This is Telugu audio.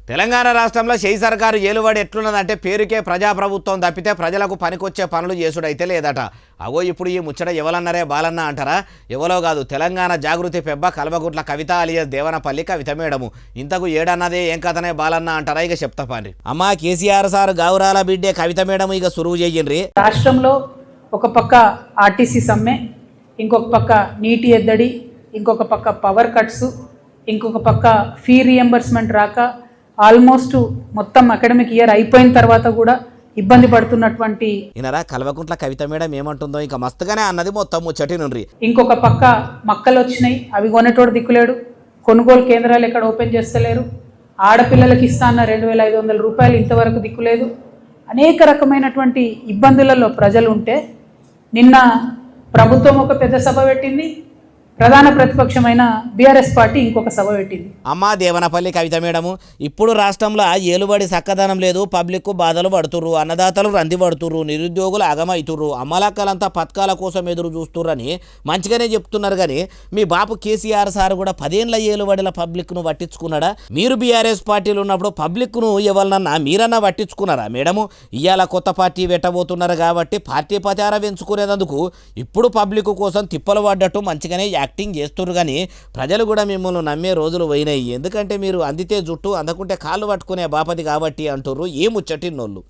తెలంగాణ రాష్ట్రంలో షెయి సర్కారు ఏలుబడి ఎట్లున్నదంటే పేరుకే ప్రజాప్రభుత్వం తప్పితే ప్రజలకు పనికొచ్చే పనులు చేసుడైతే లేదట. అగో ఇప్పుడు ఈ ముచ్చట ఎవలన్నరే బాలన్న అంటారా? ఎవలో కాదు, తెలంగాణ జాగృతి పెబ్బ కల్వగుట్ల కవిత అలియస్ దేవనపల్లి కవిత మేడము. ఇంతకు ఏడన్నదే ఏం కథనే బాలన్న అంటారా? ఇక చెప్తాపాండ్రి. అమ్మా కేసీఆర్ సార్ గౌరాల బిడ్డే కవిత మేడము ఇక సురువు చెయ్యండ్రి. రాష్ట్రంలో ఒక పక్క ఆర్టీసీ సమ్మె, ఇంకొక పక్క నీటి ఎద్దడి, ఇంకొక పక్క పవర్ కట్స్, ఇంకొక పక్క ఫీ రియంబర్స్మెంట్ రాక ఆల్మోస్ట్ మొత్తం అకాడమిక్ ఇయర్ అయిపోయిన తర్వాత కూడా ఇబ్బంది పడుతున్నటువంటి ఇనరా కల్వకుంట్ల కవిత మేడం ఏమంటుందో ఇంకా మస్తుగానే అన్నది మొత్తం ముచ్చటి నుండి. ఇంకొక పక్క మక్కలు వచ్చినాయి, అవి కొనేటోడు దిక్కులేడు, కొనుగోలు కేంద్రాలు ఎక్కడ ఓపెన్ చేస్తలేరు, ఆడపిల్లలకి ఇస్తా అన్న 2,500 రూపాయలు ఇంతవరకు దిక్కులేదు. అనేక రకమైనటువంటి ఇబ్బందులలో ప్రజలు ఉంటే నిన్న ప్రభుత్వం ఒక పెద్ద సభ పెట్టింది, ప్రధాన ప్రతిపక్షమైన బీఆర్ఎస్ పార్టీ ఇంకొక సభ పెట్టింది. అమ్మా దేవనపల్లి కవిత మేడము, ఇప్పుడు రాష్ట్రంలో ఏలుబడి చక్కదనం లేదు, పబ్లిక్ బాధలు పడుతుర్రు, అన్నదాతలు రంది పడుతుర్రు, నిరుద్యోగులు అగమవుతుర్రు, అమ్మలక్కలంతా పథకాల కోసం ఎదురు చూస్తుర్రని మంచిగానే చెప్తున్నారు. కానీ మీ బాపు కేసీఆర్ సార్ కూడా 10 ఏళ్ల ఏలుబడిల పబ్లిక్ను పట్టించుకున్నాడా? మీరు బీఆర్ఎస్ పార్టీలు ఉన్నప్పుడు పబ్లిక్ను ఎవరినన్నా మీరన్నా పట్టించుకున్నారా మేడము? ఇవాళ కొత్త పార్టీ పెట్టబోతున్నారు కాబట్టి పార్టీ ప్రచారం ఎంచుకునేందుకు ఇప్పుడు పబ్లిక్ కోసం తిప్పలు పడ్డట్టు మంచిగానే యాక్టింగ్ చేస్తున్నారు. కానీ ప్రజలు కూడా మిమ్మల్ని నమ్మే రోజులు పోయినాయి. ఎందుకంటే మీరు అందితే జుట్టు అందకుంటే కాళ్ళు పట్టుకునే బాపతి కాబట్టి అంటుర్రు ఈ ముచ్చటిన్నోళ్ళు.